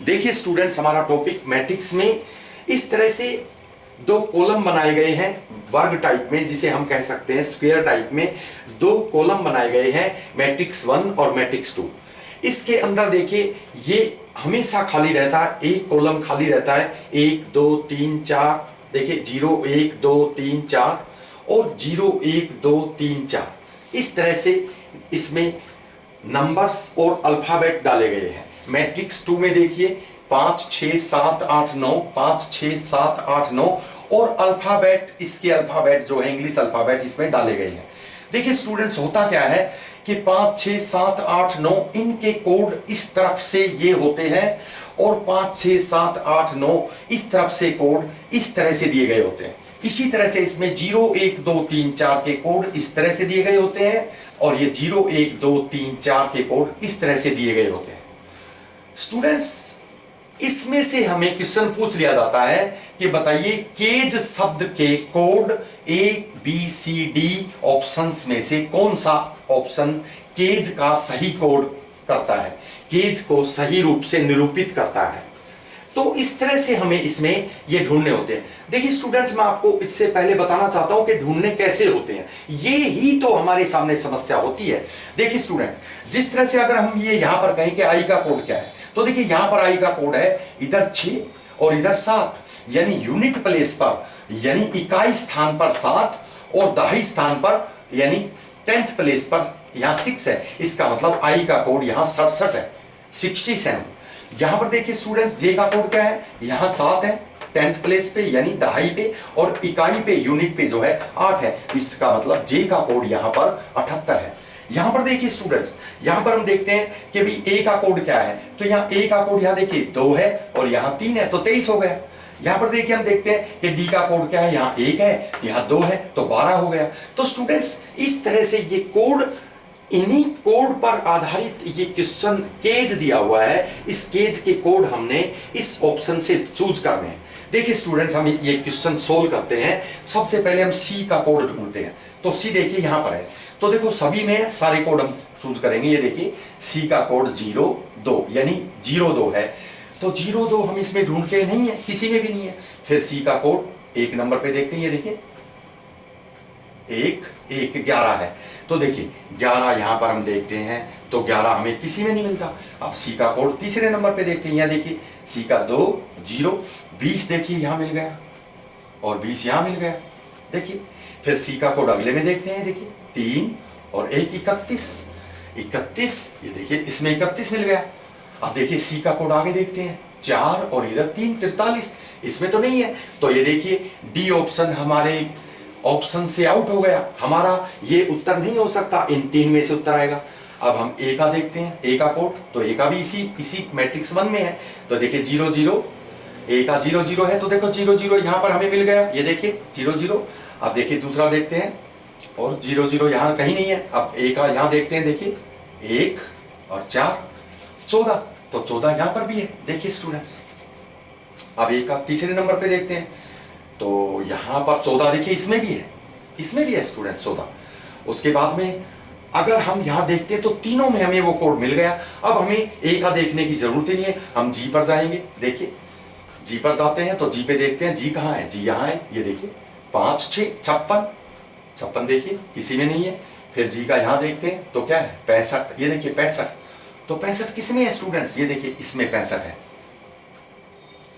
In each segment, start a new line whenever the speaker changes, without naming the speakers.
देखिए स्टूडेंट्स, हमारा topic matrix में इस तरह से दो कॉलम बनाए गए हैं वर्ग टाइप में, जिसे हम कह सकते हैं स्क्वायर टाइप में। दो कॉलम बनाए गए हैं मैट्रिक्स 1 और मैट्रिक्स 2। इसके अंदर देखिए ये हमेशा खाली रहता है, एक कॉलम खाली रहता है, 1 2 3 4। देखिए 0 1 2 3 4 और 0 1 2 3 4। इस तरह से इसमें नंबर्स और अल्फाबेट डाले गए हैं। मैट्रिक्स 2 में देखिए 5 6 7 8 9, 5 6 7 8 9 और अल्फाबेट, इसके अल्फाबेट जो है इंग्लिश अल्फाबेट इसमें डाले गए हैं। देखिए स्टूडेंट्स, होता क्या है कि 5 6 7 8 9 इनके कोड इस तरफ से ये होते हैं और 5 6 7 8 9 इस तरफ से कोड इस तरह से दिए गए होते हैं। इसी तरह से इसमें 0 1 2 3 4 के कोड इस तरह से दिए गए होते हैं और ये 0 1 2 3 4 के कोड इस तरह से दिए गए होते हैं। स्टूडेंट्स, इसमें से हमें क्वेश्चन पूछ लिया जाता है कि बताइए केज शब्द के कोड ABCD ऑप्शंस में से कौन सा ऑप्शन केज का सही कोड करता है, केज को सही रूप से निरूपित करता है। तो इस तरह से हमें इसमें ये ढूंढने होते हैं। देखिए स्टूडेंट्स, मैं आपको इससे पहले बताना चाहता हूं कि ढूंढने कैसे होते हैं। ये ही तो हमारे सामने समस्या होती है। देखिए स्टूडेंट्स, जिस तरह से अगर हम ये यहां पर कहें कि आई का कोड क्या है, तो देखिए यहां पर आई का कोड है इधर 6 और इधर 7, यानी यूनिट प्लेस पर यानी इकाई स्थान पर 7 और दहाई स्थान पर यानी 10th प्लेस पर यहां 6 है। इसका मतलब आई का कोड यहां 67 है, 67। यहां पर देखिए स्टूडेंट्स, जे का कोड क्या है, यहां 7 है 10th प्लेस पे यानी दहाई पे, और इकाई पे यूनिट पे जो है 8 है। इसका मतलब जे का कोड यहां पर 78 है। यहां पर देखिए स्टूडेंट्स, यहां पर हम देखते हैं कि भाई ए का कोड क्या है, तो यहां ए का कोड यहां देखिए 2 है और यहां 3 है, तो 23 हो गया। यहां पर देखिए हम देखते हैं कि डी का कोड क्या है, यहां 1 है, यहां 2 है, तो 12 हो गया। तो स्टूडेंट्स, इस तरह से ये कोड, इन्हीं कोड पर आधारित ये क्वेश्चन केज दिया हुआ है। इस केज के कोड हमने इस ऑप्शन से चूज करने हैं। देखिए स्टूडेंट्स, हम ये क्वेश्चन सोल्व करते हैं। सबसे पहले हम सी का कोड ढूंढते हैं। तो सी देखिए यहां पर है, तो देखो सभी में सारे कोड हम चूज करेंगे। ये देखिए सी का कोड 0 2 यानी 0 2 है, तो 0 2 हम इसमें ढूंढते नहीं है, किसी में भी नहीं है। फिर सी का कोड 1 नंबर पे देखते हैं, ये देखिए 1 1 11 है, तो देखिए 11 यहां पर हम देखते हैं तो 11 हमें किसी में नहीं मिलता। अब सी का कोड तीसरे नंबर पे देखते हैं, यहां देखिए सी का 2 0 20 देखिए यहां मिल गया और 20 यहां मिल गया। देखिए फिर सी का कोड अगले में देखते हैं, देखिए 3 और 1 31 31, ये देखिए इसमें 31 मिल गया। अब देखिए सी का कोड आगे देखते हैं, 4 और इधर 3 43, इसमें तो नहीं है। तो ये देखिए डी ऑप्शन हमारे ऑप्शन से आउट हो गया, हमारा ये उत्तर नहीं हो सकता, इन 3 में से उत्तर आएगा। अब हम ए का देखते हैं, ए का कोड, तो ए का भी इसी मैट्रिक्स 1 में है। तो देखिए 0 0, ए का 0 0 है, तो देखो 0 0 यहां पर हमें मिल गया, ये देखिए 0 0। अब देखिए दूसरा देखते हैं और 0 0 यहां कहीं नहीं है। अब ए का यहां देखते हैं, देखिए 1 और 4 14, तो 14 यहां पर भी है। देखिए स्टूडेंट्स, अब ए का तीसरे नंबर पे देखते हैं, तो यहां पर 14 देखिए इसमें भी है, इसमें भी है स्टूडेंट 14। उसके बाद में अगर हम यहां देखते हैं तो तीनों में हमें वो कोड मिल गया। अब हमें ए का देखने की जरूरत ही नहीं है, हम जी पर जाएंगे। देखिए जी पर जाते हैं तो जी पे देखते हैं, जी कहां है, जी यहां है, ये देखिए 5 6 56 देखिए किसी में नहीं है। फिर जी का यहां देखते हैं तो क्या है 65, ये देखिए 65, तो 65 किसमें है स्टूडेंट्स, ये देखिए इसमें 65 है।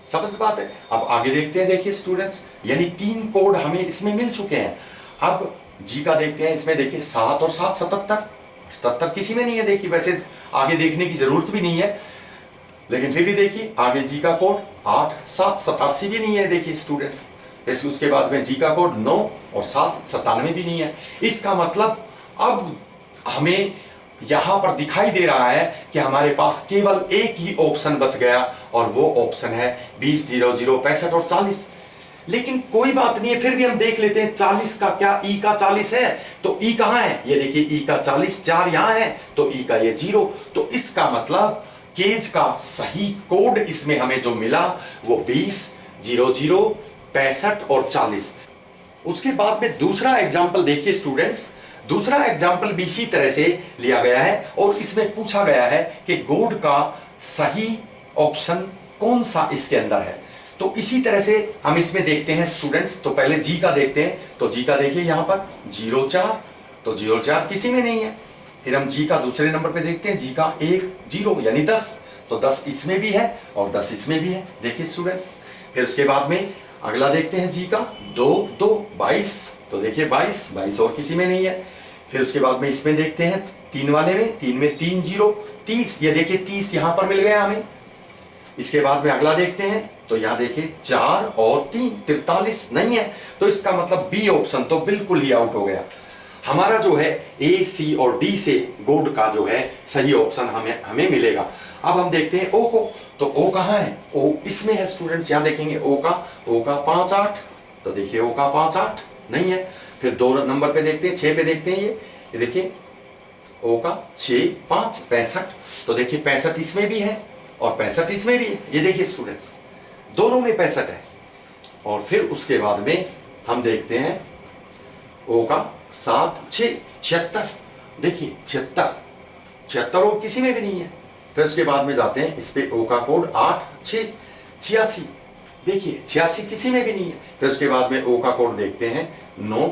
समझ बात है। अब आगे देखते हैं, देखिए स्टूडेंट्स, यानी 3 कोड हमें इसमें मिल चुके हैं। अब जी का देखते हैं, इसमें देखिए 7 और 7 77, 77 किसी में नहीं है। देखिए वैसे आगे देखने की जरूरत भी नहीं है, लेकिन फिर भी देखिए आगे जी का कोड 8 7 87 भी नहीं है। देखिए स्टूडेंट्स, वैसे उसके बाद में जी का कोड 9 और 7 97 भी नहीं है। इसका मतलब अब हमें यहां पर दिखाई दे रहा है कि हमारे पास केवल एक ही ऑप्शन बच गया और वो ऑप्शन है 20 0 0 65 और 40। लेकिन कोई बात नहीं है, फिर भी हम देख लेते हैं 40 का क्या, ई का 40 है, तो ई कहां है, ये देखिए ई का 40 4 यहां है, तो ई का ये 0। तो इसका मतलब केज का सही कोड इसमें हमें जो मिला वो 20 0 0 65 और 40। उसके बाद में दूसरा एग्जाम्पल देखिए स्टूडेंट्स, दूसरा एग्जाम्पल भी इसी तरह से लिया गया है और इसमें पूछा गया है कि कोड का सही ऑप्शन कौन सा इसके अंदर है। तो इसी तरह से हम इसमें देखते हैं स्टूडेंट्स। तो पहले जी का देखते हैं। तो जी का देखिए यहां पर 04, तो 04 किसी में नहीं है। फिर हम जी का दूसरे नंबर पे देखते हैं, जी का 1 0 यानी 10, तो 10 इसमें भी है और 10 इसमें भी है, देखिए स्टूडेंट्स। फिर उसके बाद में अगला देखते हैं जी का 2 2 22, तो देखिए 22 और किसी में नहीं है। फिर उसके बाद में इसमें देखते हैं 3 वाले में, 3 में 3 0 30, ये देखिए 30 यहां पर मिल गया हमें। इसके बाद में अगला देखते हैं, तो यहां देखिए 4 और 3 43 नहीं है, तो इसका मतलब बी ऑप्शन तो बिल्कुल ही आउट हो गया। हमारा जो है ए सी और डी से गोड का जो है सही ऑप्शन हमें मिलेगा। अब हम देखते हैं ओ को। तो ओ कहां है, ओ इसमें है स्टूडेंट्स, यहां देखेंगे ओ का 5 8, तो देखिए ओ का 5 8 नहीं है। फिर 2 नंबर पे देखते हैं, 6 पे देखते हैं, ये देखिए ओ का 6 5 65, तो देखिए 65 इसमें भी है और 65 इसमें भी है, ये देखिए स्टूडेंट्स दोनों में 65 है। और फिर उसके बाद में हम देखते हैं ओ का 7 6 76, देखिए 76 और किसी में भी नहीं है। फिर उसके बाद में जाते हैं इस पे ओ का कोड 8 6 86, देखिए 86 किसी में भी नहीं है। फिर उसके बाद में ओ का कोड देखते हैं 9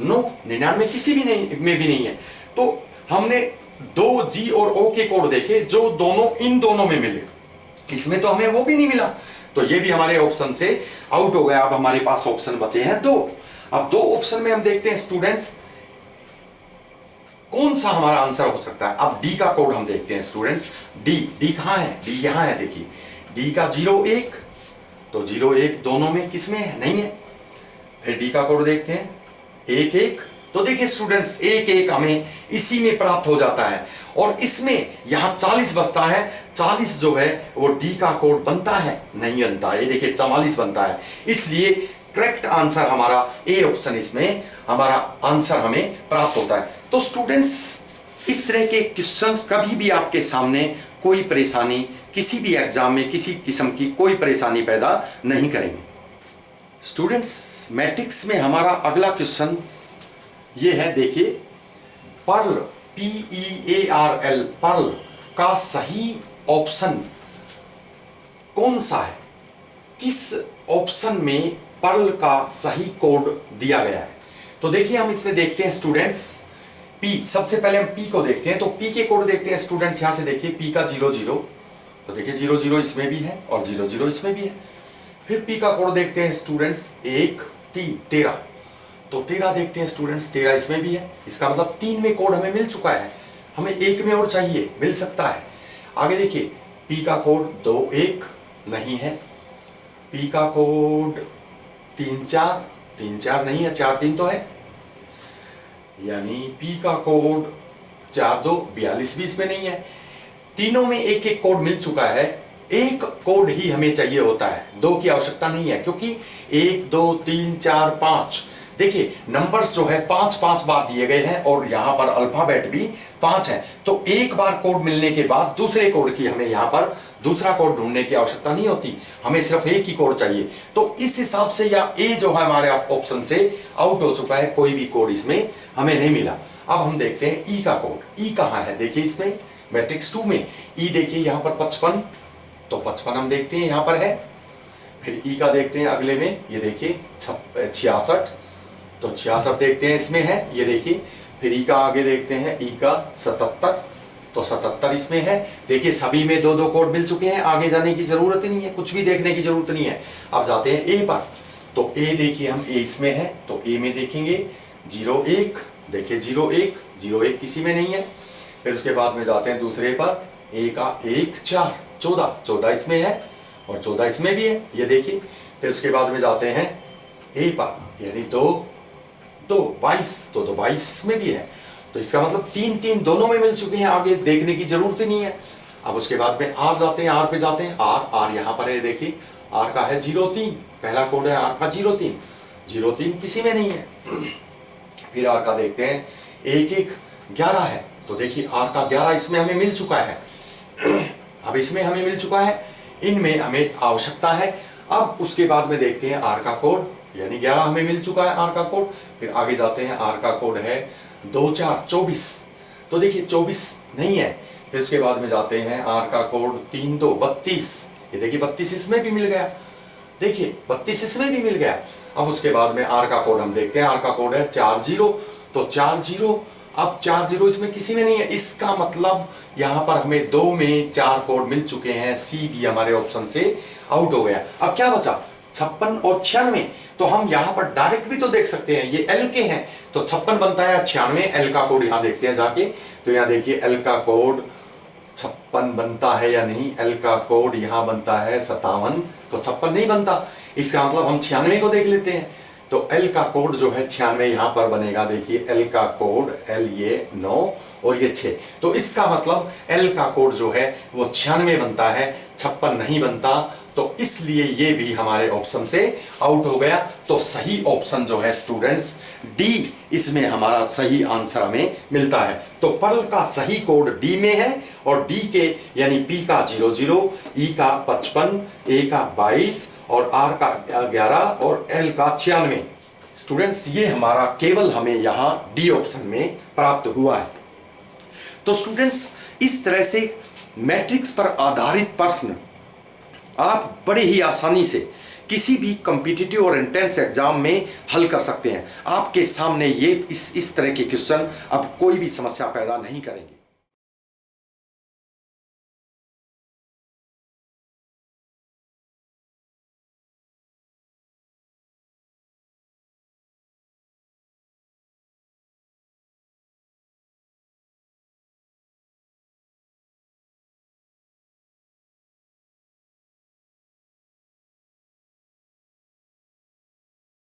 9 99 किसी भी नहीं में भी नहीं है। तो हमने 2 जी और ओ के कोड देखे जो दोनों इन दोनों में मिले, इसमें तो हमें वो भी नहीं मिला, तो ये भी हमारे ऑप्शन से आउट हो गया। अब हमारे पास ऑप्शन बचे हैं 2। अब 2 ऑप्शन में हम देखते हैं स्टूडेंट्स कौन सा हमारा आंसर हो सकता है। अब डी का कोड हम देखते हैं स्टूडेंट्स। डी कहां है, डी यहां है, देखिए डी का 0 1, तो 0 1 दोनों में किसमें है, नहीं है। फिर डी का कोड देखते हैं 1 1, तो देखिए स्टूडेंट्स 1 1 हमें इसी में प्राप्त हो जाता है और इसमें यहां 40 बचता है। 40 जो है वो डी का कोड बनता है, नहीं बनता, ये देखिए 44 बनता है। इसलिए करेक्ट आंसर हमारा ए ऑप्शन, इसमें हमारा आंसर हमें प्राप्त होता है। तो स्टूडेंट्स इस तरह के क्वेश्चंस कभी भी आपके सामने कोई परेशानी, किसी भी एग्जाम में किसी किस्म की कोई परेशानी पैदा नहीं करेंगे। स्टूडेंट्स मैट्रिक्स में हमारा अगला क्वेश्चन ये है, देखिए पर्ल PEARL पर्ल का सही ऑप्शन कौन सा है, किस ऑप्शन में पर्ल का सही कोड दिया गया है। तो देखिए हम इसमें देखते हैं स्टूडेंट्स पी, सबसे पहले हम पी को देखते हैं। तो पी के कोड देखते हैं स्टूडेंट्स, यहां से देखिए पी का 0 0, तो देखिए 0 0 इसमें भी है और 0 0 इसमें भी है। फिर पी का कोड देखते हैं स्टूडेंट्स 1 3 13, तो 13 देखते हैं स्टूडेंट्स, 13 इसमें भी है। इसका मतलब 3 में कोड हमें मिल चुका है, हमें 1 में और चाहिए, मिल सकता है। आगे देखिए पी का कोड 2 1 नहीं है, पी का कोड 3 4 नहीं है, 4 3 तो है, यानी पी का कोड 4 2 42 भी इसमें नहीं है। तीनों में एक एक कोड मिल चुका है, एक कोड ही हमें चाहिए होता है, 2 की आवश्यकता नहीं है, क्योंकि 1 2 3 4 5 देखिए नंबर्स जो है 5 5 बार दिए गए हैं और यहां पर अल्फाबेट भी 5 है। तो एक बार कोड मिलने के बाद दूसरे कोड की हमें यहां पर दूसरा कोड ढूंढने की आवश्यकता नहीं होती, हमें सिर्फ एक ही कोड चाहिए। तो इस हिसाब से या ए जो है हमारे ऑप्शन से आउट हो चुका है, कोई भी कोड इसमें हमें नहीं मिला। अब हम देखते हैं ई का कोड। ई कहां है, देखिए इसमें मैट्रिक्स 2 में ई देखिए यहां पर 55, तो 55 हम देखते हैं यहां पर है। फिर ई का देखते हैं अगले में, ये देखिए 66, तो 66 देखते हैं इसमें है, ये देखिए। फिर ई का आगे देखते हैं, ई का 77, तो 77 इसमें है। देखिए सभी में 2 2 कोड मिल चुके हैं, आगे जाने की जरूरत नहीं है, कुछ भी देखने की जरूरत नहीं है। अब जाते हैं ए पर, तो ए देखिए हम ए इसमें है, तो ए में देखेंगे 0 1, देखिए 0 1 0 1 किसी में नहीं है। फिर उसके बाद में जाते हैं दूसरे पर, ए का 1 4 14 14 इसमें है और 14 इसमें भी है, ये देखिए। फिर उसके बाद में जाते हैं ए पर, यानी 2 2 22, तो 22 इसमें भी है, तो इसका मतलब 3 3 दोनों में मिल चुके हैं, आगे देखने की जरूरत ही नहीं है। अब उसके बाद में आर जाते हैं, आर पे जाते हैं, आर यहाँ पर है, देखिए आर का है 0 3, पहला कोड है आर का 0 3, 0 3 किसी में नहीं है। फिर आर का देखते हैं 1 1 11 है, तो देखिए आर का 11 इसमें हमें मिल चुका है। अब इसमें हमें मिल चुका है, इनमें हमें आवश्यकता है। अब उसके बाद में देखते हैं आर का कोड, यानी 11 हमें मिल चुका है आर का कोड। फिर आगे जाते हैं, आर का कोड है 2 4 24, तो देखिए 24 नहीं है। फिर उसके बाद में जाते हैं आर का कोड 3 2 32, ये देखिए 32 इसमें भी मिल गया, देखिए 32 इसमें भी मिल गया। अब उसके बाद में आर का कोड हम देखते हैं, आर का कोड है 40, तो 40, अब 40 इसमें किसी में नहीं है, इसका मतलब यहां पर हमें 2 में 4 कोड मिल चुके हैं, सी भी हमारे ऑप्शन से आउट हो गया। अब क्या बचा 56 और 96, तो हम यहां पर डायरेक्ट भी तो देख सकते हैं, ये एल के हैं तो 56 बनता है, 96 एल का कोड यहां देखते हैं जाके, तो यहां देखिए एल का कोड 56 बनता है या नहीं, एल का कोड यहां बनता है 57, तो 56 नहीं बनता, इसका मतलब हम 96 को देख लेते हैं, तो एल का कोड जो है 96 यहां पर बनेगा, देखिए एल का कोड, एल ये 9 और ये 6, तो इसका मतलब एल का कोड जो है वो 96 बनता है, 56 नहीं बनता, तो इसलिए ये भी हमारे ऑप्शन से आउट हो गया। तो सही ऑप्शन जो है स्टूडेंट्स डी, इसमें हमारा सही आंसर हमें मिलता है। तो पर्ल का सही कोड डी में है, और डी के यानी पी का 00, ई का 55, ए का 22 और आर का 11 और एल का 96। स्टूडेंट्स ये हमारा केवल हमें यहां डी ऑप्शन में प्राप्त हुआ है। तो स्टूडेंट्स इस तरह से मैट्रिक्स पर आधारित प्रश्न आप बड़े ही आसानी से किसी भी कॉम्पिटिटिव और एंट्रेंस एग्जाम में हल कर सकते हैं। आपके सामने ये इस तरह के क्वेश्चन अब कोई भी समस्या पैदा नहीं करेंगे।